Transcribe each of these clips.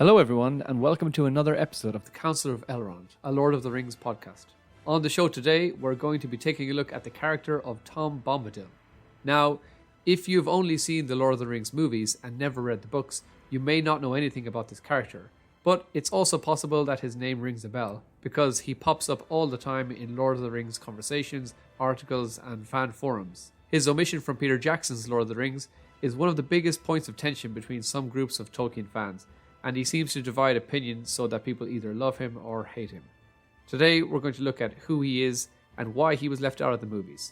Hello, everyone, and welcome to another episode of the Council of Elrond, a Lord of the Rings podcast. On the show today, we're going to be taking a look at the character of Tom Bombadil. Now, if you've only seen the Lord of the Rings movies and never read the books, you may not know anything about this character. But it's also possible that his name rings a bell, because he pops up all the time in Lord of the Rings conversations, articles, and fan forums. His omission from Peter Jackson's Lord of the Rings is one of the biggest points of tension between some groups of Tolkien fans, and he seems to divide opinions so that people either love him or hate him. Today, we're going to look at who he is and why he was left out of the movies.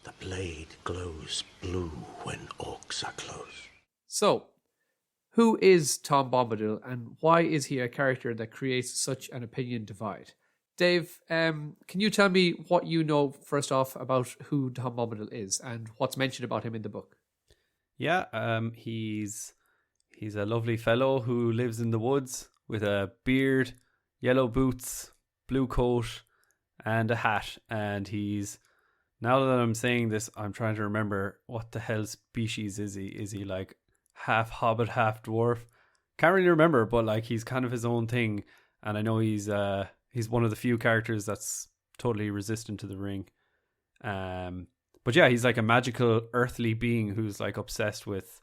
The blade glows blue when orcs are close. So, who is Tom Bombadil and why is he a character that creates such an opinion divide? Dave, can you tell me what you know first off about who Tom Bombadil is and what's mentioned about him in the book? Yeah, he's a lovely fellow who lives in the woods with a beard, yellow boots, blue coat, and a hat. And he's, now that I'm saying this, I'm trying to remember what the hell species is he? Is he like half hobbit, half dwarf? Can't really remember, but like he's kind of his own thing. And I know he's one of the few characters that's totally resistant to the ring. But yeah, he's like a magical earthly being who's like obsessed with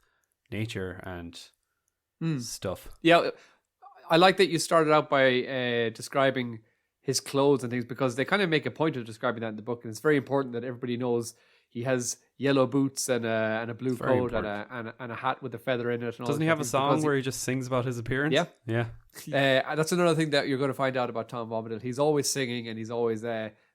nature and stuff. Yeah, I like that you started out by describing his clothes and things, because they kind of make a point of describing that in the book, and it's very important that everybody knows he has yellow boots and a blue coat and a hat with a feather in it. And Doesn't he have a song where he just sings about his appearance? Yeah. That's another thing that you're going to find out about Tom Bombadil. He's always singing, and he's always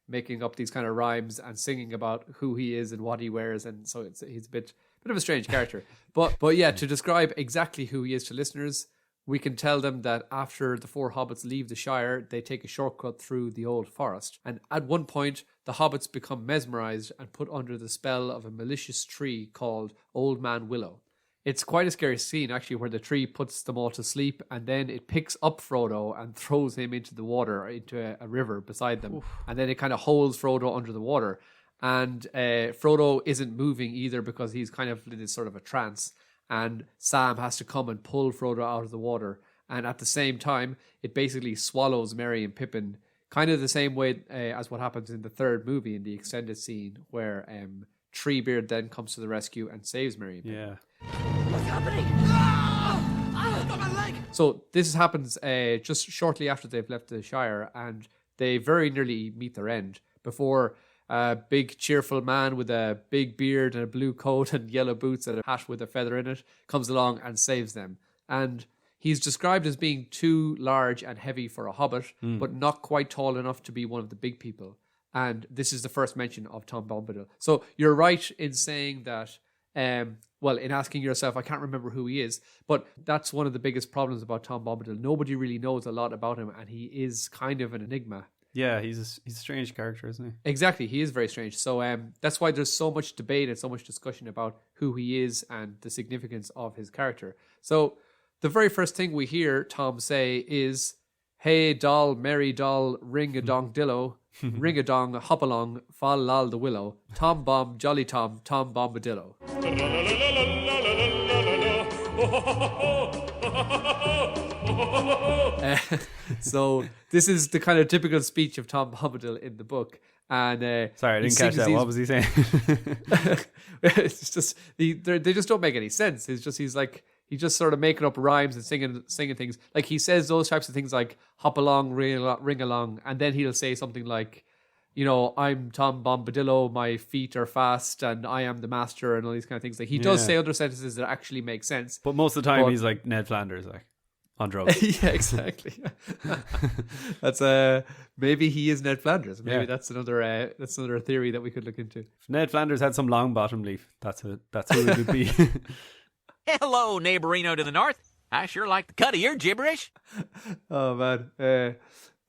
making up these kind of rhymes and singing about who he is and what he wears, and so he's a bit of a strange character. But yeah, to describe exactly who he is to listeners, we can tell them that after the four hobbits leave the Shire, they take a shortcut through the old forest. And at one point, the hobbits become mesmerized and put under the spell of a malicious tree called Old Man Willow. It's quite a scary scene, actually, where the tree puts them all to sleep, and then it picks up Frodo and throws him into the water, into a river beside them. Oof. And then it kind of holds Frodo under the water. And Frodo isn't moving either, because he's kind of in this sort of a trance. And Sam has to come and pull Frodo out of the water. And at the same time, it basically swallows Merry and Pippin, kind of the same way as what happens in the third movie, in the extended scene, where Treebeard then comes to the rescue and saves Merry and Pippin. Yeah. What's happening? I've got my leg! So this happens just shortly after they've left the Shire, and they very nearly meet their end before a big cheerful man with a big beard and a blue coat and yellow boots and a hat with a feather in it comes along and saves them. And he's described as being too large and heavy for a hobbit, but not quite tall enough to be one of the big people. And this is the first mention of Tom Bombadil. So you're right in saying that, in asking yourself, I can't remember who he is, but that's one of the biggest problems about Tom Bombadil. Nobody really knows a lot about him, and he is kind of an enigma. Yeah, he's a strange character, isn't he? Exactly, he is very strange. So that's why there's so much debate and so much discussion about who he is and the significance of his character. So the very first thing we hear Tom say is, "Hey doll, merry doll, ring-a-dong dillo, ring-a-dong, hop along, fall lal the willow, Tom Bomb, jolly Tom, Tom Bombadillo." So this is the kind of typical speech of Tom Bombadil in the book. And sorry, I didn't catch that. What was he saying? It's just they just don't make any sense. He's just sort of making up rhymes and singing things. Like he says those types of things like hop along, ring along, and then he'll say something like, you know, I'm Tom Bombadillo, my feet are fast, and I am the master, and all these kind of things. Like he does say other sentences that actually make sense. But most of the time he's like Ned Flanders, like on drugs. Yeah, exactly. That's maybe he is Ned Flanders. Maybe that's another theory that we could look into. If Ned Flanders had some long bottom leaf, that's who it would be. Hello, neighborino to the north. I sure like the cut of your gibberish. Oh man,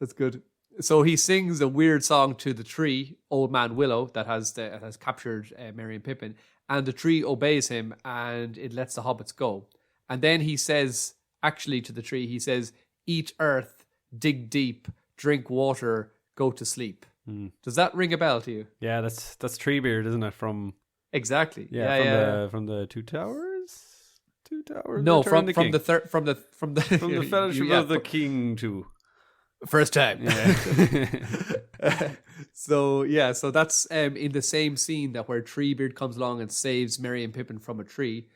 that's good. So he sings a weird song to the tree, Old Man Willow, that has captured Merry and Pippin, and the tree obeys him, and it lets the hobbits go. And then he says, actually to the tree, he says, "Eat earth, dig deep, drink water, go to sleep." Does that ring a bell to you? Yeah, that's Treebeard, isn't it? From exactly. From the Two Towers. Two Towers. No, Return from of the King. third from the From the Fellowship yeah, of the King too. first time. Yeah. So that's in the same scene that where Treebeard comes along and saves Merry and Pippin from a tree.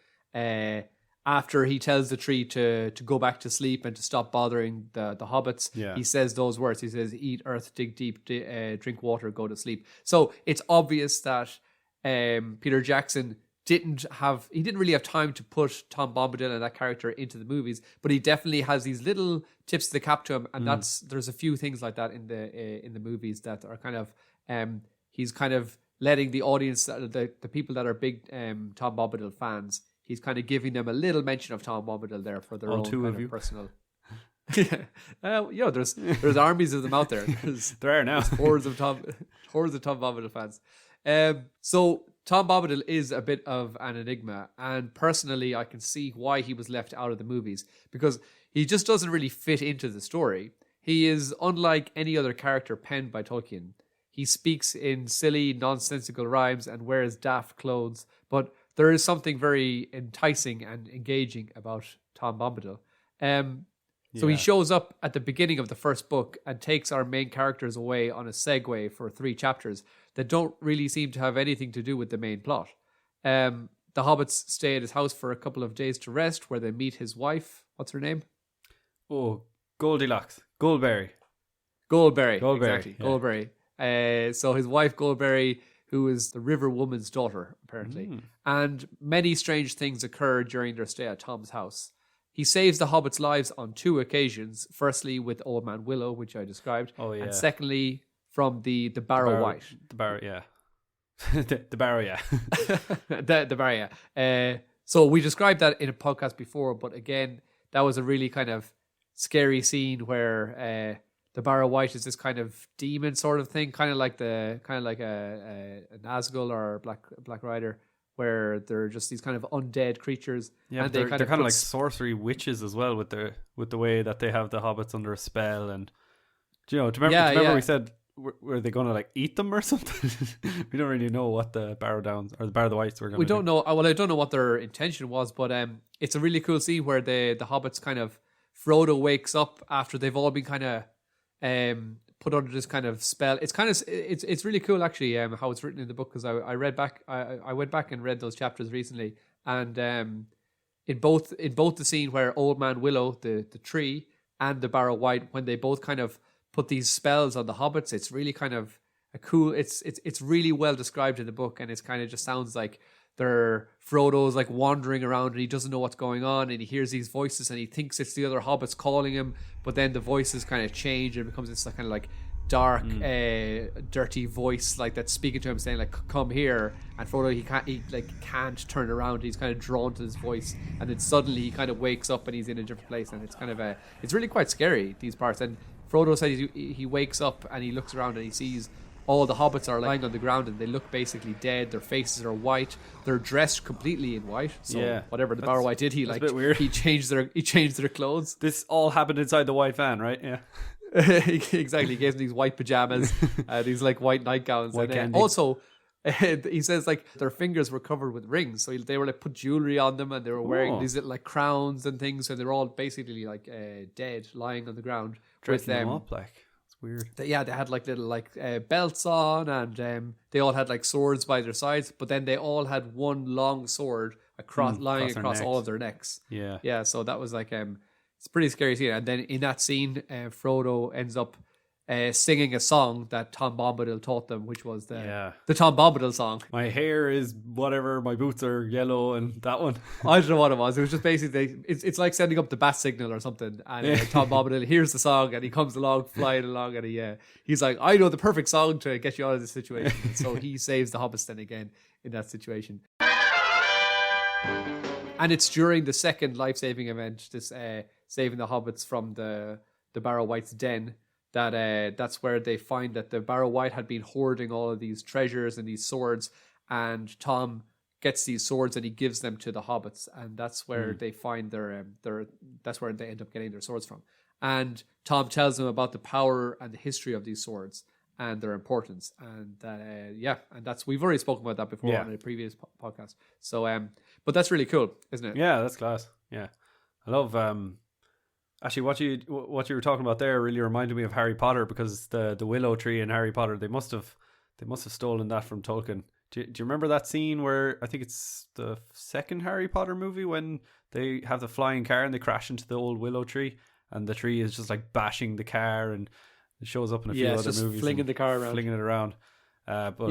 After he tells the tree to go back to sleep and to stop bothering the hobbits, Yeah. he says those words. He says, "Eat earth, dig deep, drink water, go to sleep." So it's obvious that Peter Jackson didn't really have time to put Tom Bombadil and that character into the movies, but he definitely has these little tips of the cap to him, and there's a few things like that in the movies that are kind of he's kind of letting the audience, the people that are big Tom Bombadil fans, he's kind of giving them a little mention of Tom Bombadil there for their All own two kind of you? personal. There's armies of them out there. There are now. hordes of Tom Bombadil fans. So Tom Bombadil is a bit of an enigma, and personally, I can see why he was left out of the movies, because he just doesn't really fit into the story. He is unlike any other character penned by Tolkien. He speaks in silly, nonsensical rhymes and wears daft clothes, but there is something very enticing and engaging about Tom Bombadil. So he Yeah. shows up at the beginning of the first book and takes our main characters away on a segue for 3 chapters that don't really seem to have anything to do with the main plot. The hobbits stay at his house for a couple of days to rest, where they meet his wife. What's her name? Oh, Goldilocks. Goldberry. Goldberry. Goldberry, Exactly. yeah. Goldberry. So his wife, Goldberry, who is the river woman's daughter, apparently. And many strange things occur during their stay at Tom's house. He saves the hobbits' lives on 2 occasions. Firstly, with Old Man Willow, which I described. Oh, yeah. And secondly, from the Barrow White. The Barrow, yeah. the Barrow, yeah. the Barrow, yeah. So we described that in a podcast before, but again, that was a really kind of scary scene where the Barrow White is this kind of demon sort of thing, kind of like a Nazgul or Black Rider, where they're just these kind of undead creatures. Yeah, and but they're kind of like put sorcery witches as well, with the way that they have the hobbits under a spell. And do you remember we said, were they going to like eat them or something? We don't really know what the Barrow Downs or the Barrow the Whites were going to do. We don't know. Well, I don't know what their intention was, but it's a really cool scene where the hobbits kind of, Frodo wakes up after they've all been kind of put under this kind of spell. It's really cool actually how it's written in the book, because I went back and read those chapters recently, and in both the scene where Old Man Willow, the tree, and the Barrow White, when they both kind of put these spells on the hobbits, it's really kind of a cool. It's really well described in the book, and it's kind of just sounds like Frodo's like wandering around and he doesn't know what's going on, and he hears these voices and he thinks it's the other hobbits calling him, but then the voices kind of change and it becomes this kind of like dark, dirty voice like that's speaking to him, saying like, "Come here." And Frodo, he can't turn around. He's kind of drawn to this voice, and then suddenly he kind of wakes up and he's in a different place, and it's kind of it's really quite scary, these parts. And Frodo said he wakes up and he looks around and he sees all the hobbits are lying on the ground and they look basically dead. Their faces are white. They're dressed completely in white. So whatever the Barrow White did, a bit weird. he changed their clothes. This all happened inside the white van, right? Yeah. Exactly. He gave them these white pajamas, these like white nightgowns. White And candy. also, he says like their fingers were covered with rings, so they were like put jewelry on them, and they were wearing these little like crowns and things. So they're all basically like dead, lying on the ground. Dressing them up like. Weird. They had like little like belts on, and they all had like swords by their sides, but then they all had one long sword lying across all of their necks. Yeah. So that was like it's a pretty scary scene. And then in that scene, Frodo ends up singing a song that Tom Bombadil taught them, which was the Tom Bombadil song. My hair is whatever, my boots are yellow, and that one. I don't know what it was. It was just basically, it's like sending up the bat signal or something. And Tom Bombadil hears the song and he comes along, flying along, and he's like, "I know the perfect song to get you out of this situation." And so he saves the hobbits then again in that situation. And it's during the second life-saving event, this saving the hobbits from the Barrow White's den, that's where they find that the Barrow White had been hoarding all of these treasures and these swords, and Tom gets these swords and he gives them to the hobbits, and that's where they find that's where they end up getting their swords from. And Tom tells them about the power and the history of these swords, and their importance. And and that's, we've already spoken about that before on a previous podcast. So, but that's really cool, isn't it? Yeah, that's class. Yeah, I love. Actually, what you were talking about there really reminded me of Harry Potter, because the willow tree in Harry Potter, they must have stolen that from Tolkien. Do you remember that scene where, I think it's the second Harry Potter movie, when they have the flying car and they crash into the old willow tree, and the tree is just like bashing the car, and it shows up in a few other just movies, flinging the car around, flinging it around. But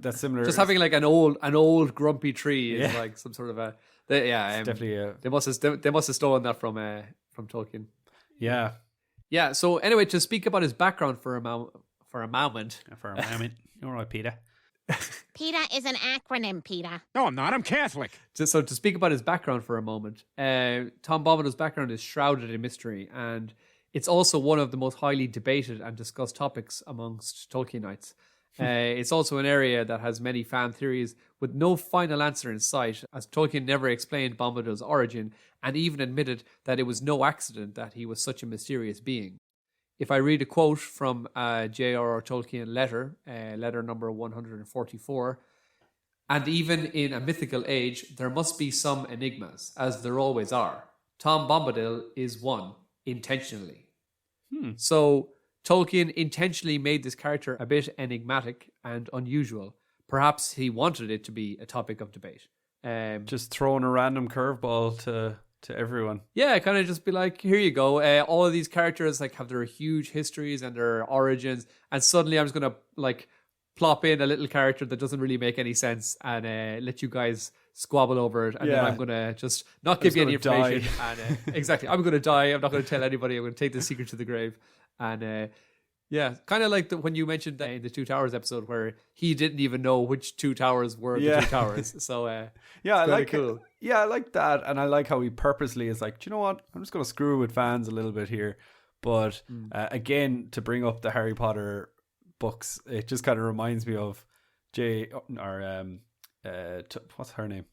that's similar. Just having like an old grumpy tree is like some sort of a. Definitely. They must have stolen that from Tolkien. Yeah. Yeah. So anyway, to speak about his background for a moment. You're right, Peter. PETA is an acronym, Peter. No, I'm not. I'm Catholic. So to speak about his background for a moment, Tom Bombadil's background is shrouded in mystery, and it's also one of the most highly debated and discussed topics amongst Tolkienites. It's also an area that has many fan theories with no final answer in sight, as Tolkien never explained Bombadil's origin and even admitted that it was no accident that he was such a mysterious being. If I read a quote from J.R.R. Tolkien letter number 144, and even in a mythical age, there must be some enigmas, as there always are. Tom Bombadil is one, intentionally. So Tolkien intentionally made this character a bit enigmatic and unusual. Perhaps he wanted it to be a topic of debate. Just throwing a random curveball to everyone. Yeah, kind of just be like, here you go. All of these characters like have their huge histories and their origins, and suddenly I'm just gonna like plop in a little character that doesn't really make any sense and let you guys squabble over it, and then I'm gonna just not give you any information. And exactly, I'm gonna die. I'm not gonna tell anybody. I'm gonna take the secret to the grave. And kind of like when you mentioned that in the Two Towers episode, where he didn't even know which two towers were the two towers. So I like cool. I like that, and I like how he purposely is like, do you know what? I'm just going to screw with fans a little bit here, but again, to bring up the Harry Potter books, it just kind of reminds me of what's her name,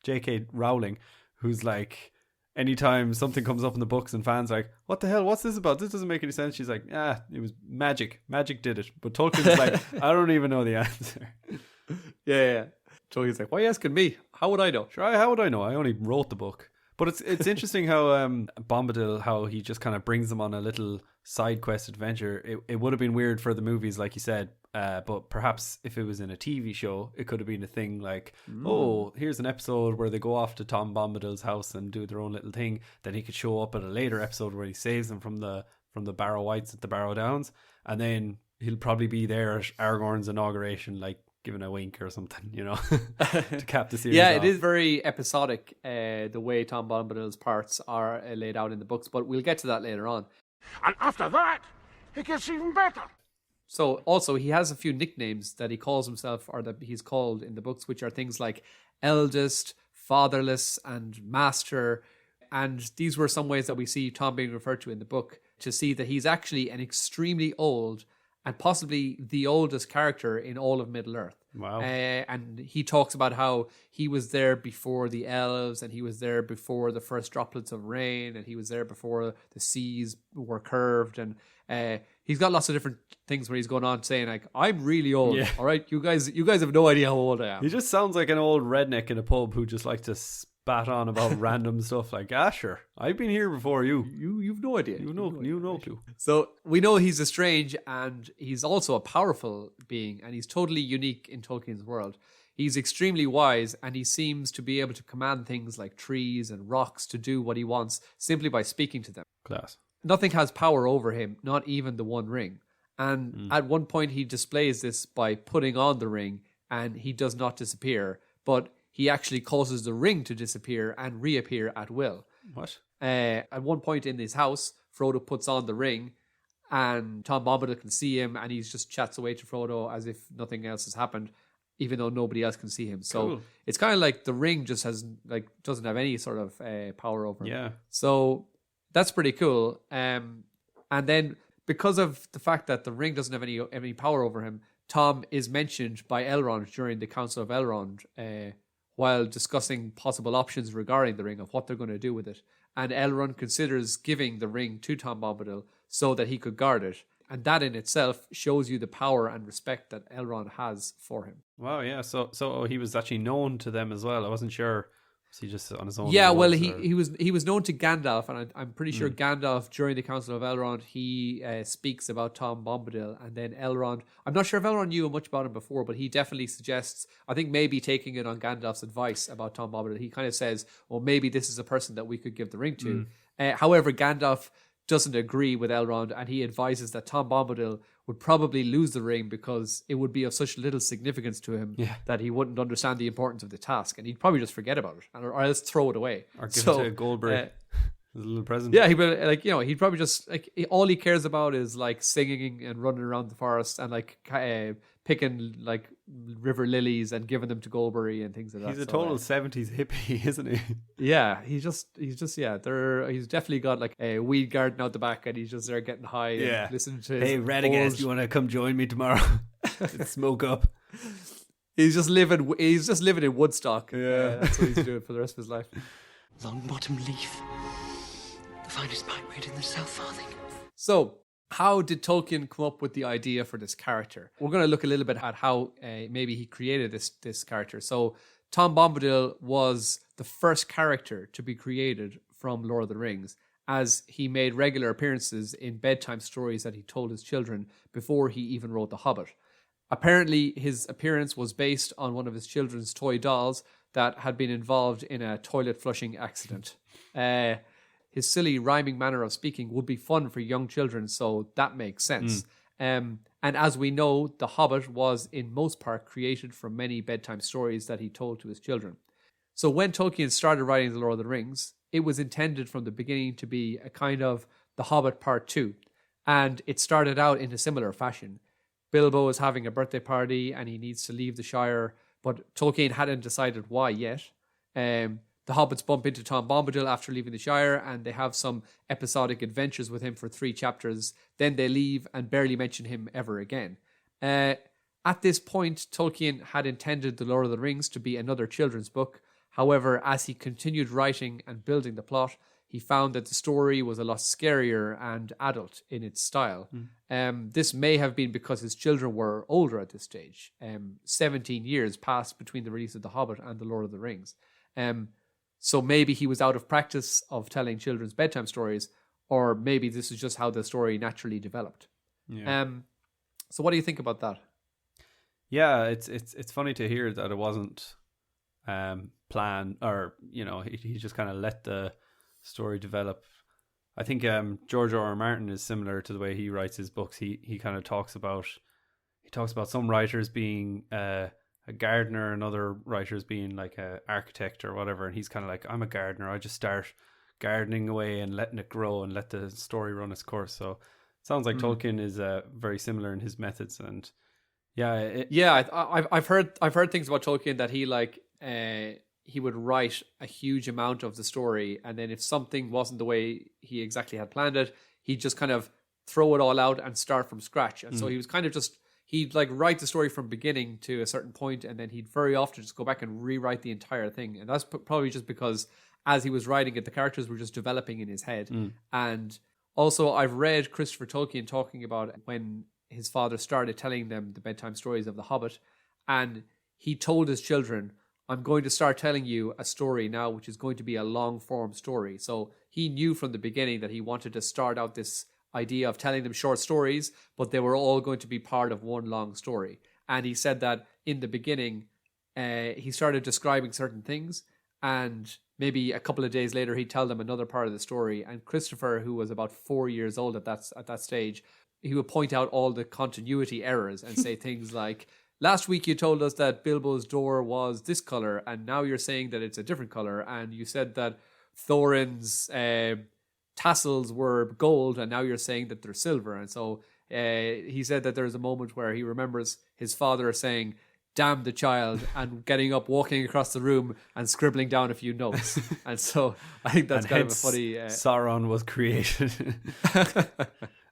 J.K. Rowling, who's like, anytime something comes up in the books and fans are like, what the hell, what's this about? This doesn't make any sense. She's like, it was magic. Magic did it. But Tolkien's like, I don't even know the answer. Yeah. Tolkien's like, why are you asking me? How would I know? Sure, how would I know? I only wrote the book. But it's interesting how Bombadil, how he just kind of brings them on a little side quest adventure. It would have been weird for the movies, like you said, but perhaps if it was in a TV show, it could have been a thing like, oh, here's an episode where they go off to Tom Bombadil's house and do their own little thing. Then he could show up at a later episode where he saves them from the Barrow Whites at the Barrow Downs, and then he'll probably be there at Aragorn's inauguration, like giving a wink or something, to cap the series off. It is very episodic, the way Tom Bombadil's parts are laid out in the books, but we'll get to that later on. And after that, it gets even better. So also he has a few nicknames that he calls himself, or that he's called in the books, which are things like eldest, fatherless, and master. And these were some ways that we see Tom being referred to in the book, to see that he's actually an extremely old and possibly the oldest character in all of Middle-earth. Wow. And he talks about how he was there before the elves, and he was there before the first droplets of rain, and he was there before the seas were curved. And he's got lots of different things where he's going on saying like, I'm really old. Yeah. All right, you guys have no idea how old I am. He just sounds like an old redneck in a pub who just likes to spat on about random stuff like, sure, I've been here before you. You've no idea. You know too. So we know he's a strange, and he's also a powerful being, and he's totally unique in Tolkien's world. He's extremely wise, and he seems to be able to command things like trees and rocks to do what he wants simply by speaking to them. Class. Nothing has power over him, not even the One Ring. And at one point he displays this by putting on the ring, and he does not disappear, but he actually causes the ring to disappear and reappear at will. What? At one point in his house, Frodo puts on the ring, and Tom Bombadil can see him, and he just chats away to Frodo as if nothing else has happened, even though nobody else can see him. So It's kind of like the ring just doesn't have any sort of power over him. Yeah. So that's pretty cool. And then because of the fact that the ring doesn't have any power over him, Tom is mentioned by Elrond during the Council of Elrond while discussing possible options regarding the ring of what they're going to do with it. And Elrond considers giving the ring to Tom Bombadil so that he could guard it. And that in itself shows you the power and respect that Elrond has for him. Wow, yeah. So he was actually known to them as well. I wasn't sure. Was he just on his own? Yeah, well, he he was known to Gandalf, and I'm pretty sure Gandalf during the Council of Elrond he speaks about Tom Bombadil, and then Elrond. I'm not sure if Elrond knew much about him before, but he definitely suggests. I think maybe taking it on Gandalf's advice about Tom Bombadil, he kind of says, "Well, maybe this is a person that we could give the ring to." However, Gandalf doesn't agree with Elrond, and he advises that Tom Bombadil would probably lose the ring because it would be of such little significance to him that he wouldn't understand the importance of the task, and he'd probably just forget about it, or else throw it away. Or give it to Goldberg as a little present. Yeah, he'd probably just all he cares about is like singing and running around the forest and like picking like river lilies and giving them to Goldberg and things like that. He's a total 70s hippie, isn't he? Yeah, he's definitely got like a weed garden out the back, and he's just there getting high and listening to his Hey, Radagast, you want to come join me tomorrow? Let's smoke up. He's just living in Woodstock. Yeah, that's what he's doing for the rest of his life. Long-bottom leaf. The finest pikeweed in the South Farthing. So, how did Tolkien come up with the idea for this character? We're going to look a little bit at how maybe he created this character. So, Tom Bombadil was the first character to be created from Lord of the Rings, as he made regular appearances in bedtime stories that he told his children before he even wrote The Hobbit. Apparently, his appearance was based on one of his children's toy dolls that had been involved in a toilet flushing accident. His silly rhyming manner of speaking would be fun for young children, so that makes sense. And as we know, The Hobbit was in most part created from many bedtime stories that he told to his children. So when Tolkien started writing The Lord of the Rings, it was intended from the beginning to be a kind of The Hobbit Part 2. And it started out in a similar fashion. Bilbo is having a birthday party and he needs to leave the Shire, but Tolkien hadn't decided why yet. The hobbits bump into Tom Bombadil after leaving the Shire, and they have some episodic adventures with him for 3 chapters. Then they leave and barely mention him ever again. At this point, Tolkien had intended The Lord of the Rings to be another children's book. However, as he continued writing and building the plot, he found that the story was a lot scarier and adult in its style. This may have been because his children were older at this stage. 17 years passed between the release of The Hobbit and The Lord of the Rings. So maybe he was out of practice of telling children's bedtime stories, or maybe this is just how the story naturally developed. Yeah. So what do you think about that? Yeah, it's funny to hear that it wasn't planned, or he just kind of let the story develop. I think George R.R. Martin is similar to the way he writes his books. He kind of talks about some writers being a gardener and other writers being like an architect or whatever, and he's kind of like, I'm a gardener, I just start gardening away and letting it grow and let the story run its course. So it sounds like Tolkien is very similar in his methods. And I've heard things about Tolkien that he would write a huge amount of the story, and then if something wasn't the way he exactly had planned it, he'd just kind of throw it all out and start from scratch. And so he was kind of just, he'd like write the story from beginning to a certain point, and then he'd very often just go back and rewrite the entire thing. And that's probably just because as he was writing it, the characters were just developing in his head. And also I've read Christopher Tolkien talking about when his father started telling them the bedtime stories of The Hobbit, and he told his children, I'm going to start telling you a story now, which is going to be a long form story. So he knew from the beginning that he wanted to start out this idea of telling them short stories, but they were all going to be part of one long story. And he said that in the beginning, he started describing certain things, and maybe a couple of days later, he'd tell them another part of the story. And Christopher, who was about 4 years old at that stage, he would point out all the continuity errors and say things like, last week you told us that Bilbo's door was this color, and now you're saying that it's a different color. And you said that Thorin's tassels were gold, and now you're saying that they're silver. And so he said that there's a moment where he remembers his father saying, damn the child, and getting up, walking across the room and scribbling down a few notes. And so I think that's kind of a funny... Sauron was created.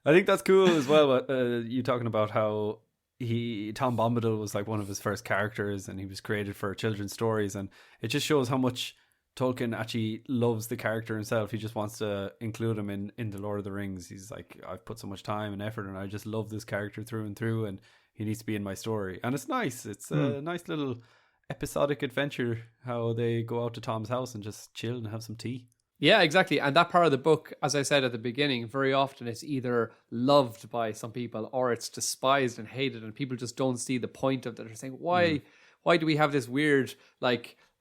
I think that's cool as well, you talking about how Tom Bombadil was like one of his first characters, and he was created for children's stories, and it just shows how much Tolkien actually loves the character himself. He just wants to include him in the Lord of the Rings. He's like, I've put so much time and effort and I just love this character through and through, and he needs to be in my story. And it's nice. It's a nice little episodic adventure how they go out to Tom's house and just chill and have some tea. Yeah, exactly. And that part of the book, as I said at the beginning, very often it's either loved by some people or it's despised and hated, and people just don't see the point of that. They're saying, why do we have this weird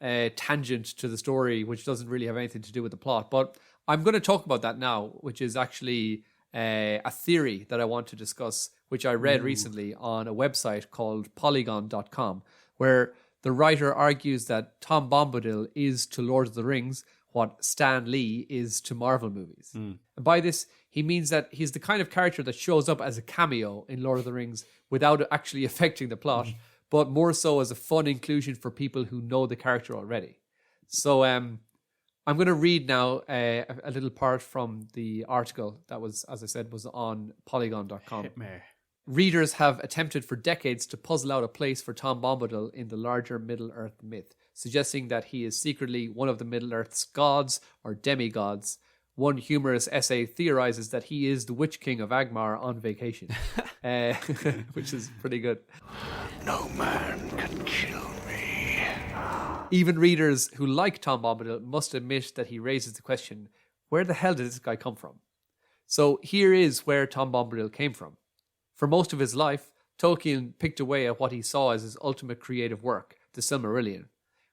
tangent to the story which doesn't really have anything to do with the plot? But I'm going to talk about that now, which is actually a theory that I want to discuss, which I read recently on a website called polygon.com, where the writer argues that Tom Bombadil is to Lord of the Rings what Stan Lee is to Marvel movies. And by this, he means that he's the kind of character that shows up as a cameo in Lord of the Rings without actually affecting the plot, but more so as a fun inclusion for people who know the character already. So I'm going to read now a little part from the article that was, as I said, was on polygon.com. Readers have attempted for decades to puzzle out a place for Tom Bombadil in the larger Middle-earth myth, suggesting that he is secretly one of the Middle-earth's gods or demigods. One humorous essay theorizes that he is the Witch King of Angmar on vacation, which is pretty good. No man can kill me. Even readers who like Tom Bombadil must admit that he raises the question, where the hell did this guy come from? So here is where Tom Bombadil came from. For most of his life, Tolkien picked away at what he saw as his ultimate creative work, the Silmarillion.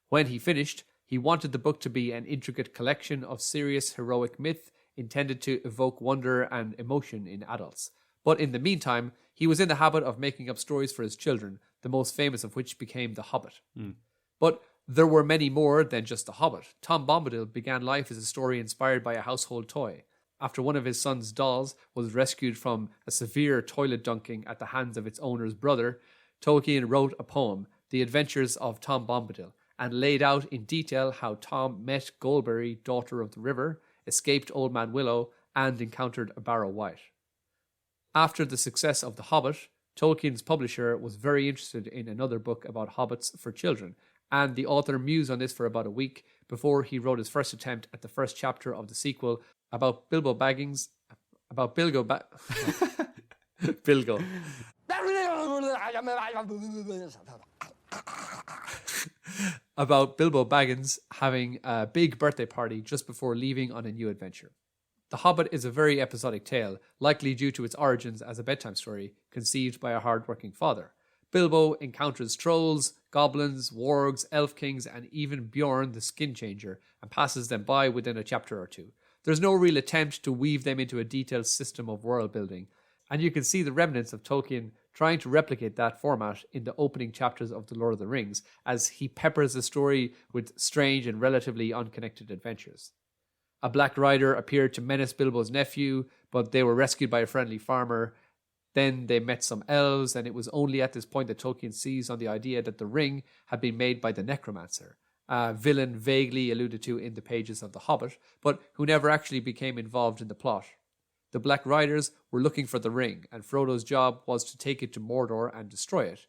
When he finished, he wanted the book to be an intricate collection of serious heroic myth intended to evoke wonder and emotion in adults. But in the meantime, he was in the habit of making up stories for his children, the most famous of which became The Hobbit. But there were many more than just The Hobbit. Tom Bombadil began life as a story inspired by a household toy. After one of his son's dolls was rescued from a severe toilet dunking at the hands of its owner's brother, Tolkien wrote a poem, The Adventures of Tom Bombadil, and laid out in detail how Tom met Goldberry, Daughter of the River, escaped Old Man Willow, and encountered a Barrow Wight. After the success of The Hobbit, Tolkien's publisher was very interested in another book about hobbits for children, and the author mused on this for about a week before he wrote his first attempt at the first chapter of the sequel about Bilbo Baggins, about Bilbo about Bilbo Baggins having a big birthday party just before leaving on a new adventure. The Hobbit is a very episodic tale, likely due to its origins as a bedtime story conceived by a hard-working father. Bilbo encounters trolls, goblins, wargs, elf kings, and even Bjorn the Skin Changer, and passes them by within a chapter or two. There's no real attempt to weave them into a detailed system of world building, and you can see the remnants of Tolkien trying to replicate that format in the opening chapters of The Lord of the Rings, as he peppers the story with strange and relatively unconnected adventures. A black rider appeared to menace Bilbo's nephew, but they were rescued by a friendly farmer. Then they met some elves, and it was only at this point that Tolkien seized on the idea that the ring had been made by the necromancer, a villain vaguely alluded to in the pages of The Hobbit, but who never actually became involved in the plot. The Black Riders were looking for the ring, and Frodo's job was to take it to Mordor and destroy it.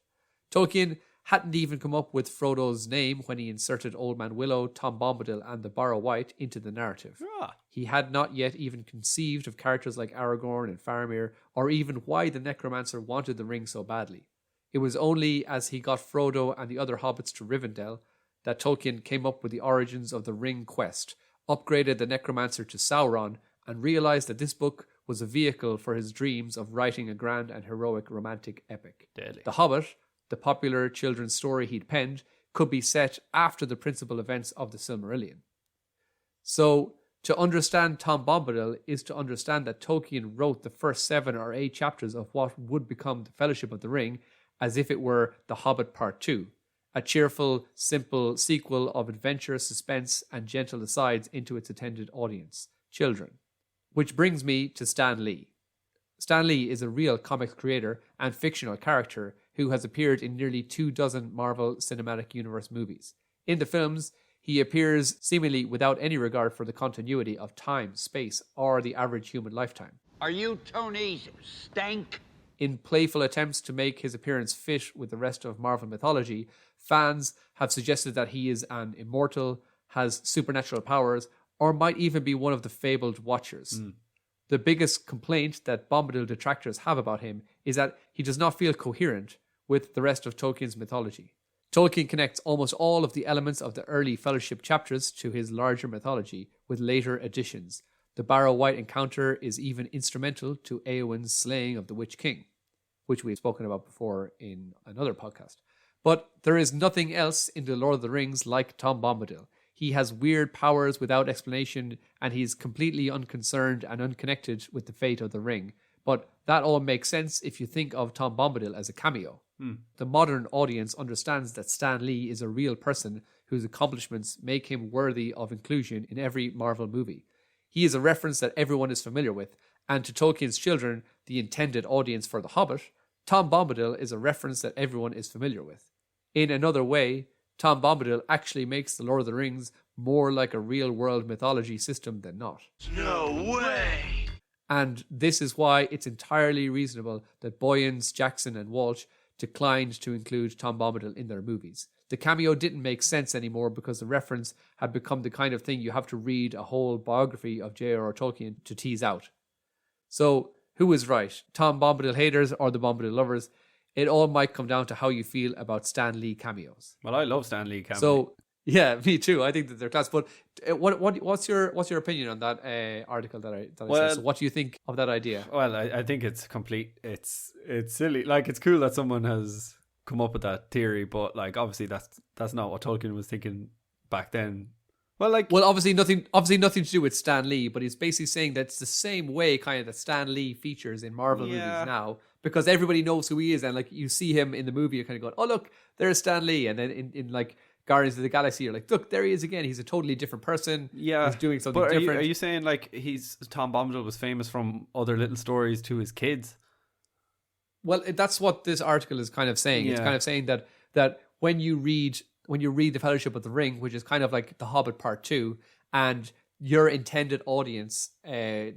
Tolkien hadn't even come up with Frodo's name when he inserted Old Man Willow, Tom Bombadil, and the Barrow Wight into the narrative. He had not yet even conceived of characters like Aragorn and Faramir, or even why the necromancer wanted the ring so badly. It was only as he got Frodo and the other hobbits to Rivendell that Tolkien came up with the origins of the ring quest, upgraded the necromancer to Sauron, and realized that this book was a vehicle for his dreams of writing a grand and heroic romantic epic. Deadly. The Hobbit, the popular children's story he'd penned, could be set after the principal events of the Silmarillion. So, to understand Tom Bombadil is to understand that Tolkien wrote the first 7 or 8 chapters of what would become the Fellowship of the Ring as if it were The Hobbit Part 2, a cheerful, simple sequel of adventure, suspense, and gentle asides into its intended audience, children. Which brings me to Stan Lee. Stan Lee is a real comics creator and fictional character who has appeared in nearly 24 Marvel Cinematic Universe movies. In the films, he appears seemingly without any regard for the continuity of time, space, or the average human lifetime. Are you Tony's stank? In playful attempts to make his appearance fit with the rest of Marvel mythology, fans have suggested that he is an immortal, has supernatural powers, or might even be one of the fabled Watchers. The biggest complaint that Bombadil detractors have about him is that he does not feel coherent with the rest of Tolkien's mythology. Tolkien connects almost all of the elements of the early Fellowship chapters to his larger mythology with later additions. The Barrow White encounter is even instrumental to Éowyn's slaying of the Witch King, which we've spoken about before in another podcast. But there is nothing else in The Lord of the Rings like Tom Bombadil. He has weird powers without explanation, and he's completely unconcerned and unconnected with the fate of the ring. But that all makes sense if you think of Tom Bombadil as a cameo. The modern audience understands that Stan Lee is a real person whose accomplishments make him worthy of inclusion in every Marvel movie. He is a reference that everyone is familiar with, and to Tolkien's children, the intended audience for The Hobbit, Tom Bombadil is a reference that everyone is familiar with. In another way, Tom Bombadil actually makes The Lord of the Rings more like a real-world mythology system than not. No way! And this is why it's entirely reasonable that Boyens, Jackson and Walsh declined to include Tom Bombadil in their movies. The cameo didn't make sense anymore because the reference had become the kind of thing you have to read a whole biography of J.R.R. Tolkien to tease out. So, who is right? Tom Bombadil haters or the Bombadil lovers? It all might come down to how you feel about Stan Lee cameos. Well, I love Stan Lee cameos. So, yeah, me too. I think that they're class. But what's your opinion on that article that I said? So what do you think of that idea? Well, I think it's complete. It's silly. Like, it's cool that someone has come up with that theory, but like, obviously that's not what Tolkien was thinking back then. Well, obviously nothing to do with Stan Lee, but he's basically saying that it's the same way kind of that Stan Lee features in Marvel movies now, because everybody knows who he is, and like you see him in the movie, you're kind of going, oh look, there's Stan Lee, and then in like Guardians of the Galaxy, you're like, look, there he is again. He's a totally different person. Yeah, he's doing something but different. Are you saying like Tom Bombadil was famous from other little stories to his kids? Well, that's what this article is kind of saying. Yeah. It's kind of saying that when you read The Fellowship of the Ring, which is kind of like The Hobbit Part 2, and your intended audience, the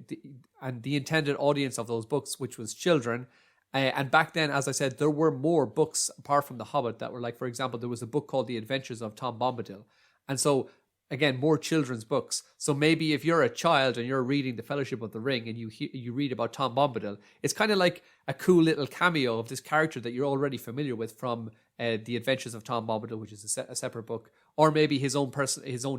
intended audience of those books, which was children, and back then, as I said, there were more books apart from The Hobbit that were like, for example, there was a book called The Adventures of Tom Bombadil. And so, again, more children's books. So maybe if you're a child and you're reading The Fellowship of the Ring and you read about Tom Bombadil, it's kind of like a cool little cameo of this character that you're already familiar with from The Adventures of Tom Bombadil, which is a separate book. Or maybe his own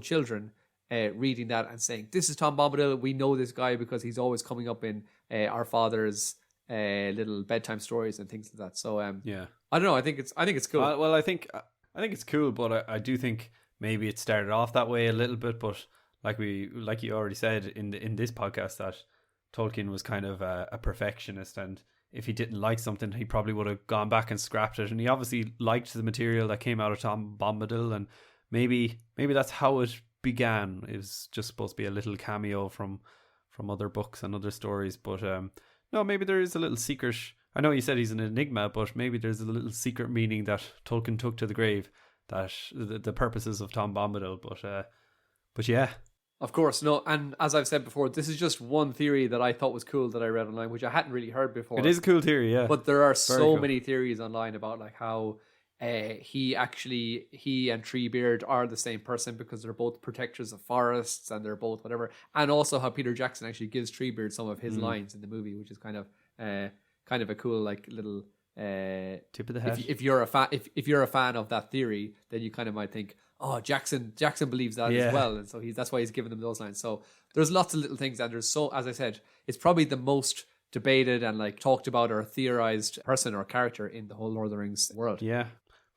children reading that and saying, this is Tom Bombadil. We know this guy because he's always coming up in our father's little bedtime stories and things like that. So yeah, I don't know. I think it's cool. Well, I think it's cool, but I do think maybe it started off that way a little bit. But like you already said in this podcast, that Tolkien was kind of a perfectionist, and if he didn't like something, he probably would have gone back and scrapped it. And he obviously liked the material that came out of Tom Bombadil, and maybe that's how it began. It was just supposed to be a little cameo from other books and other stories, but no, maybe there is a little secret. I know you said he's an enigma, but maybe there's a little secret meaning that Tolkien took to the grave, that the purposes of Tom Bombadil. But yeah. Of course, no. And as I've said before, this is just one theory that I thought was cool that I read online, which I hadn't really heard before. It is a cool theory, yeah. But there are Very cool. many theories online about like how he and Treebeard are the same person because they're both protectors of forests and they're both whatever, and also how Peter Jackson actually gives Treebeard some of his lines in the movie, which is kind of a cool like little tip of the hat. If you're a fan of that theory, then you kind of might think, oh, Jackson believes that as well, and so that's why he's giving them those lines. So there's lots of little things, and there's as I said, it's probably the most debated and like talked about or theorized person or character in the whole Lord of the Rings world. Yeah.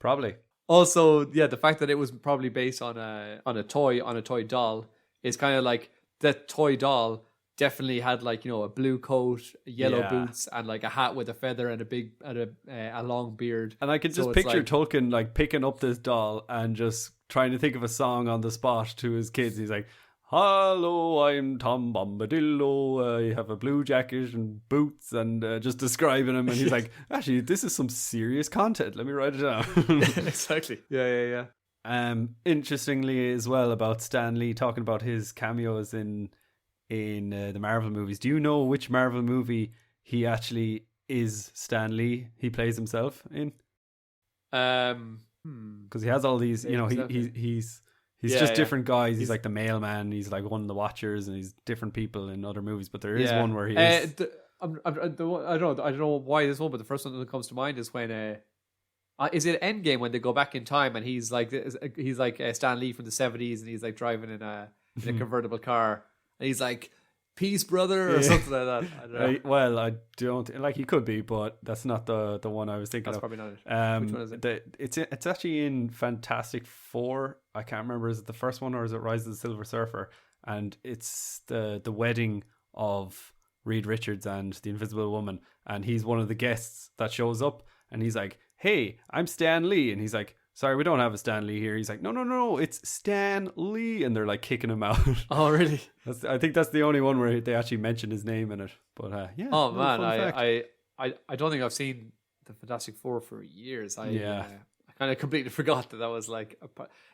Probably. Also, yeah, the fact that it was probably based on a toy doll is kind of like that toy doll definitely had like, you know, a blue coat, yellow boots, and like a hat with a feather and a long beard. And I can just picture Tolkien like picking up this doll and just trying to think of a song on the spot to his kids. He's like, hello, I'm Tom Bombadil. I have a blue jacket and boots, and just describing him. And he's like, actually, this is some serious content. Let me write it down. Exactly. Yeah. Interestingly as well about Stan Lee talking about his cameos in the Marvel movies. Do you know which Marvel movie he actually is Stan Lee? He plays himself in? Because he has all these, you know, he's He's Yeah, just yeah. different guys. He's like the mailman. He's like one of the Watchers, and he's different people in other movies. But there is one where he is. I don't know why this one, but the first one that comes to mind is when is it Endgame when they go back in time and he's like Stan Lee from the 70s and he's like driving in a convertible car and he's like, peace, brother, or something like that. I don't know. Well, I don't like he could be, but that's not the one I was thinking That's of. probably not it. Which one is it? It's actually in Fantastic Four. I can't remember. Is it the first one or is it Rise of the Silver Surfer? And it's the wedding of Reed Richards and the Invisible Woman, and he's one of the guests that shows up, and he's like, "Hey, I'm Stan Lee," and he's like, "Sorry, we don't have a Stan Lee here." He's like, "No, it's Stan Lee," and they're like kicking him out. Oh, really? I think that's the only one where they actually mention his name in it. But yeah. Oh man, fun fact. I don't think I've seen the Fantastic Four for years. Yeah. I kind of completely forgot that was like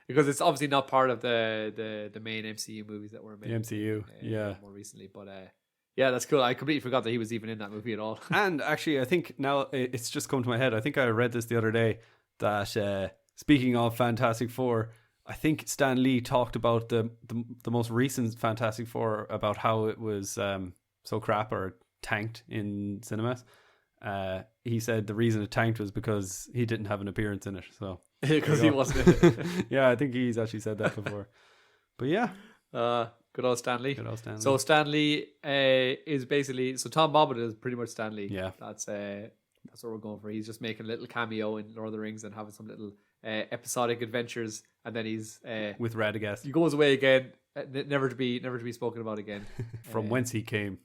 because it's obviously not part of the main MCU movies that were made. The MCU, yeah. More recently, but yeah, that's cool. I completely forgot that he was even in that movie at all. And actually, I think now it's just come to my head. I think I read this the other day that speaking of Fantastic Four, I think Stan Lee talked about the most recent Fantastic Four about how it was so crap or tanked in cinemas. He said the reason it tanked was because he didn't have an appearance in it. So because he wasn't in it. Yeah, I think he's actually said that before. But yeah. Good old Stan Lee. Good old Stan Lee. So Stan Lee is basically Tom Bombadil is pretty much Stan Lee. Yeah, that's what we're going for. He's just making a little cameo in Lord of the Rings and having some little episodic adventures, and then he's with Radagast. He goes away again, never to be spoken about again. From whence he came.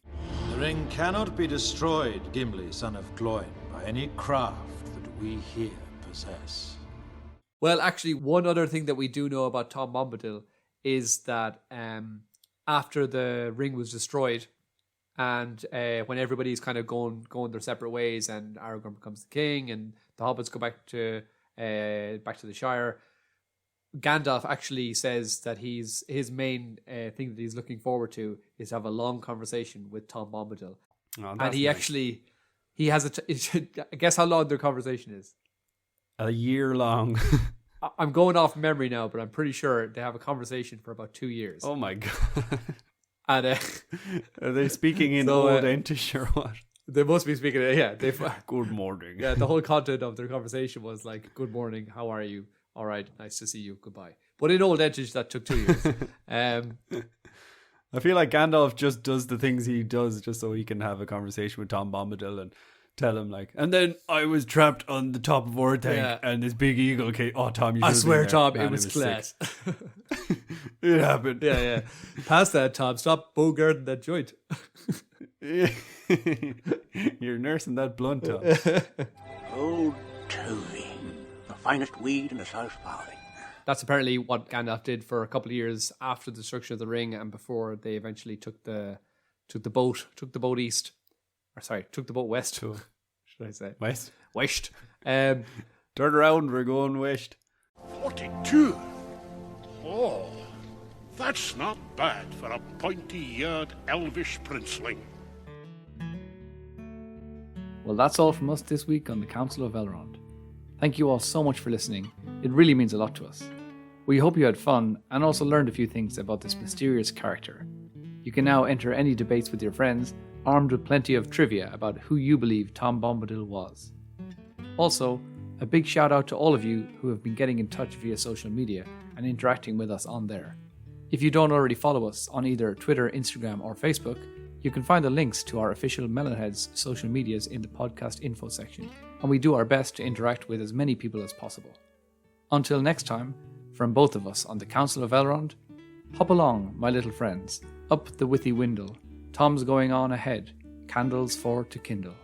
The ring cannot be destroyed, Gimli, son of Gloin, by any craft that we here possess. Well, actually, one other thing that we do know about Tom Bombadil is that after the ring was destroyed, and when everybody's kind of going their separate ways, and Aragorn becomes the king, and the hobbits go back to the Shire, Gandalf actually says that his main thing that he's looking forward to is to have a long conversation with Tom Bombadil. Oh, and he has guess how long their conversation is? A year long. I'm going off memory now, but I'm pretty sure they have a conversation for about 2 years. Oh my god! And are they speaking in Old Entish or what? They must be speaking. Good morning. Yeah, the whole content of their conversation was like, "Good morning, how are you? All right, nice to see you. Goodbye." But in Old Entish, that took 2 years. I feel like Gandalf just does the things he does just so he can have a conversation with Tom Bombadil and tell him like, and then I was trapped on the top of Orthanc and this big eagle came. Oh, Tom, I swear, Tom, it was class. It happened. Yeah. Past that, Tom. Stop bogarting that joint. You're nursing that blunt, Tom. Old Toby, the finest weed in the South Valley. That's apparently what Gandalf did for a couple of years after the destruction of the ring and before they eventually took the boat east. Or sorry, took the boat west. Should I say west? West. Turn around, we're going west. 42. Oh, that's not bad for a pointy-eared elvish princeling. Well, that's all from us this week on the Council of Elrond. Thank you all so much for listening. It really means a lot to us. We hope you had fun and also learned a few things about this mysterious character. You can now enter any debates with your friends, armed with plenty of trivia about who you believe Tom Bombadil was. Also, a big shout out to all of you who have been getting in touch via social media and interacting with us on there. If you don't already follow us on either Twitter, Instagram or Facebook, you can find the links to our official Mellon Heads social medias in the podcast info section, and we do our best to interact with as many people as possible. Until next time, from both of us on the Council of Elrond, hop along, my little friends, up the Withy Windle. Tom's going on ahead, candles for to kindle.